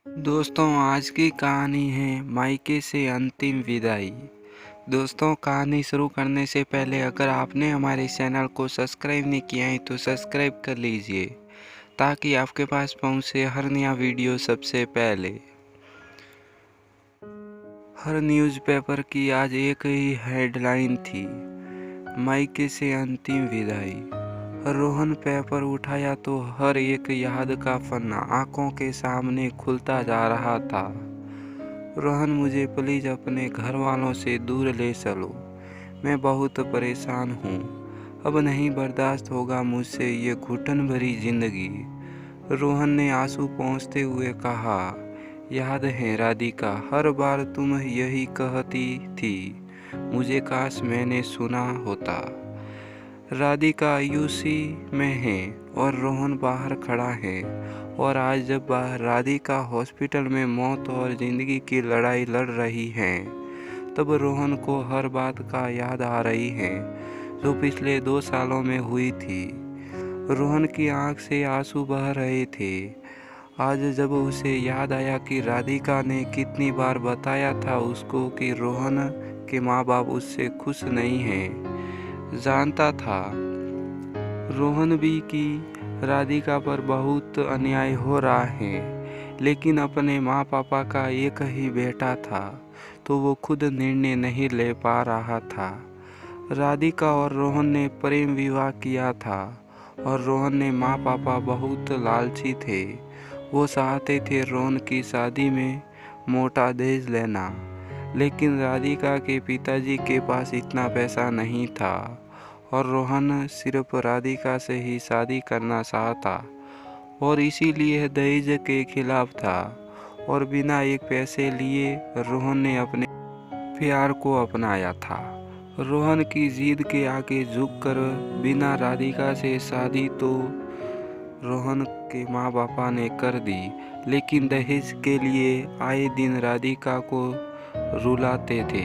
दोस्तों, आज की कहानी है मायके से अंतिम विदाई। दोस्तों, कहानी शुरू करने से पहले अगर आपने हमारे चैनल को सब्सक्राइब नहीं किया है तो सब्सक्राइब कर लीजिए ताकि आपके पास पहुंचे हर नया वीडियो सबसे पहले। हर न्यूज़पेपर की आज एक ही हेडलाइन थी, मायके से अंतिम विदाई। रोहन पेपर उठाया तो हर एक याद का पन्ना आंखों के सामने खुलता जा रहा था। रोहन, मुझे प्लीज़ अपने घर वालों से दूर ले चलो। मैं बहुत परेशान हूँ। अब नहीं बर्दाश्त होगा मुझसे ये घुटन भरी जिंदगी। रोहन ने आंसू पोंछते हुए कहा, याद है राधिका, हर बार तुम यही कहती थी, मुझे काश मैंने सुना होता। राधिका यूसी में है और रोहन बाहर खड़ा है, और आज जब राधिका हॉस्पिटल में मौत और ज़िंदगी की लड़ाई लड़ रही है, तब रोहन को हर बात का याद आ रही है जो पिछले 2 सालों में हुई थी। रोहन की आंख से आंसू बह रहे थे। आज जब उसे याद आया कि राधिका ने कितनी बार बताया था उसको कि रोहन के माँ बाप उससे खुश नहीं हैं, जानता था रोहन भी कि राधिका पर बहुत अन्याय हो रहा है, लेकिन अपने माँ पापा का एक ही बेटा था तो वो खुद निर्णय नहीं ले पा रहा था। राधिका और रोहन ने प्रेम विवाह किया था और रोहन ने माँ पापा बहुत लालची थे। वो चाहते थे रोहन की शादी में मोटा दहेज लेना, लेकिन राधिका के पिताजी के पास इतना पैसा नहीं था और रोहन सिर्फ राधिका से ही शादी करना चाहता और इसीलिए दहेज के खिलाफ था। और बिना एक पैसे लिए रोहन ने अपने प्यार को अपनाया था। रोहन की जिद के आगे झुककर बिना राधिका से शादी तो रोहन के माँ बापा ने कर दी, लेकिन दहेज के लिए आए दिन राधिका को रुलाते थे।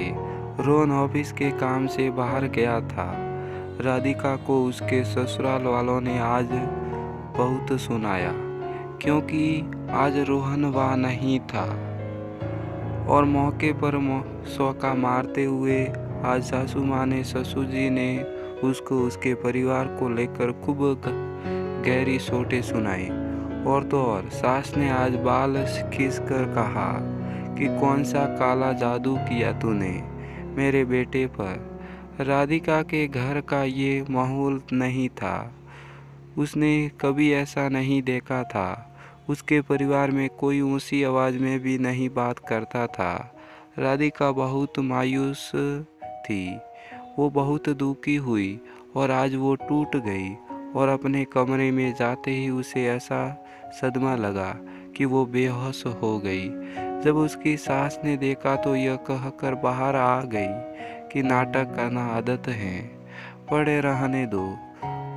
रोहन ऑफिस के काम से बाहर गया था। राधिका को उसके ससुराल वालों ने आज बहुत सुनाया, क्योंकि आज रोहन वहाँ नहीं था और मौके पर सौका मारते हुए आज सासू माँ ने ससुर जी ने उसको उसके परिवार को लेकर खूब गहरी सोटे सुनाई। और तो और सास ने आज बाल खींच कर कहा कि कौन सा काला जादू किया तूने मेरे बेटे पर। राधिका के घर का ये माहौल नहीं था, उसने कभी ऐसा नहीं देखा था। उसके परिवार में कोई ऊंची आवाज़ में भी नहीं बात करता था। राधिका बहुत मायूस थी, वो बहुत दुखी हुई और आज वो टूट गई और अपने कमरे में जाते ही उसे ऐसा सदमा लगा कि वो बेहोश हो गई। जब उसकी सास ने देखा तो यह कहकर बाहर आ गई कि नाटक करना आदत है, पड़े रहने दो।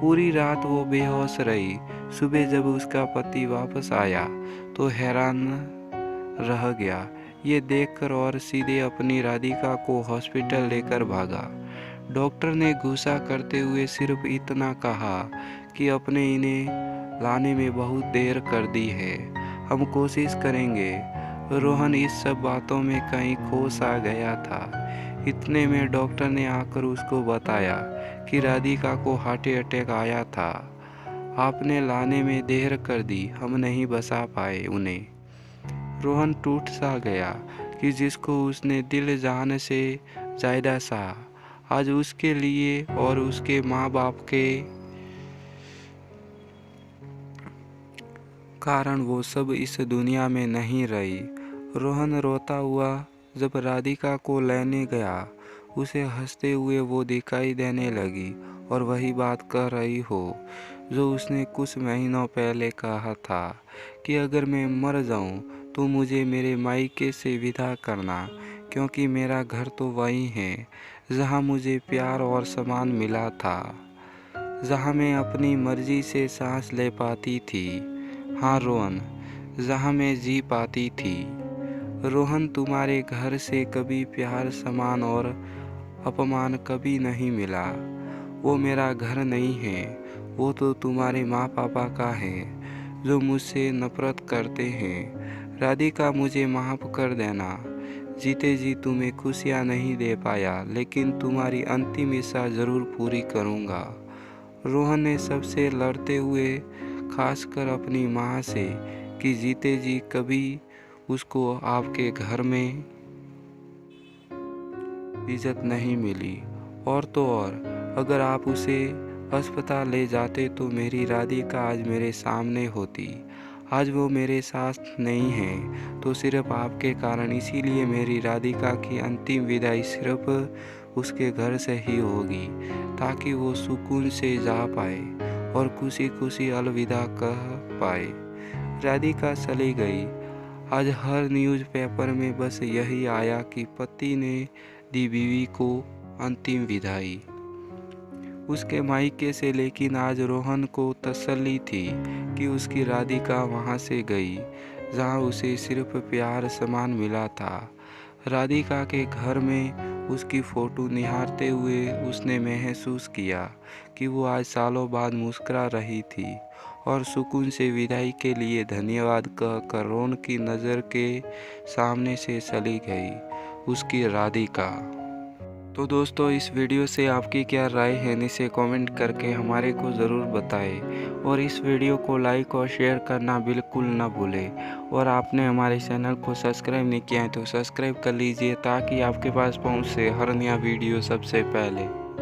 पूरी रात वो बेहोश रही। सुबह जब उसका पति वापस आया तो हैरान रह गया ये देखकर और सीधे अपनी राधिका को हॉस्पिटल लेकर भागा। डॉक्टर ने गुस्सा करते हुए सिर्फ इतना कहा कि अपने इन्हें लाने में बहुत देर कर दी है, हम कोशिश करेंगे। रोहन इस सब बातों में कहीं खो सा गया था। इतने में डॉक्टर ने आकर उसको बताया कि राधिका को हार्ट अटैक आया था। आपने लाने में देर कर दी, हम नहीं बचा पाए उन्हें। रोहन टूट सा गया कि जिसको उसने दिल जान से ज़्यादा सा, आज उसके लिए और उसके माँ बाप के कारण वो सब इस दुनिया में नहीं रही। रोहन रोता हुआ जब राधिका को लेने गया, उसे हंसते हुए वो दिखाई देने लगी और वही बात कह रही हो जो उसने कुछ महीनों पहले कहा था कि अगर मैं मर जाऊं तो मुझे मेरे मायके से विदा करना, क्योंकि मेरा घर तो वही है जहां मुझे प्यार और सम्मान मिला था, जहां मैं अपनी मर्जी से सांस ले पाती थी। हाँ रोहन, जहाँ मैं जी पाती थी। रोहन, तुम्हारे घर से कभी प्यार, सम्मान और अपमान कभी नहीं मिला। वो मेरा घर नहीं है, वो तो तुम्हारे माँ पापा का है जो मुझसे नफरत करते हैं। राधिका, मुझे माफ़ कर देना। जीते जी तुम्हें खुशियाँ नहीं दे पाया, लेकिन तुम्हारी अंतिम इच्छा ज़रूर पूरी करूँगा। रोहन ने सबसे लड़ते हुए, खासकर अपनी माँ से, कि जीते जी कभी उसको आपके घर में इज्जत नहीं मिली। और तो और, अगर आप उसे अस्पताल ले जाते तो मेरी राधिका आज मेरे सामने होती। आज वो मेरे साथ नहीं है तो सिर्फ आपके कारण, इसीलिए मेरी राधिका की अंतिम विदाई सिर्फ उसके घर से ही होगी, ताकि वो सुकून से जा पाए और खुशी खुशी अलविदा कह पाए। राधिका चली गई। आज हर न्यूज़पेपर में बस यही आया कि पति ने दी बीवी को अंतिम विदाई उसके मायके से। लेकिन आज रोहन को तसल्ली थी कि उसकी राधिका वहां से गई जहां उसे सिर्फ प्यार समान मिला था। राधिका के घर में उसकी फ़ोटो निहारते हुए उसने महसूस किया कि वो आज सालों बाद मुस्कुरा रही थी और सुकून से विदाई के लिए धन्यवाद कहकर रोहन की नज़र के सामने से चली गई उसकी राधिका। तो दोस्तों, इस वीडियो से आपकी क्या राय है नीचे कमेंट करके हमारे को ज़रूर बताएं और इस वीडियो को लाइक और शेयर करना बिल्कुल ना भूलें। और आपने हमारे चैनल को सब्सक्राइब नहीं किया है तो सब्सक्राइब कर लीजिए, ताकि आपके पास पहुंचे हर नया वीडियो सबसे पहले।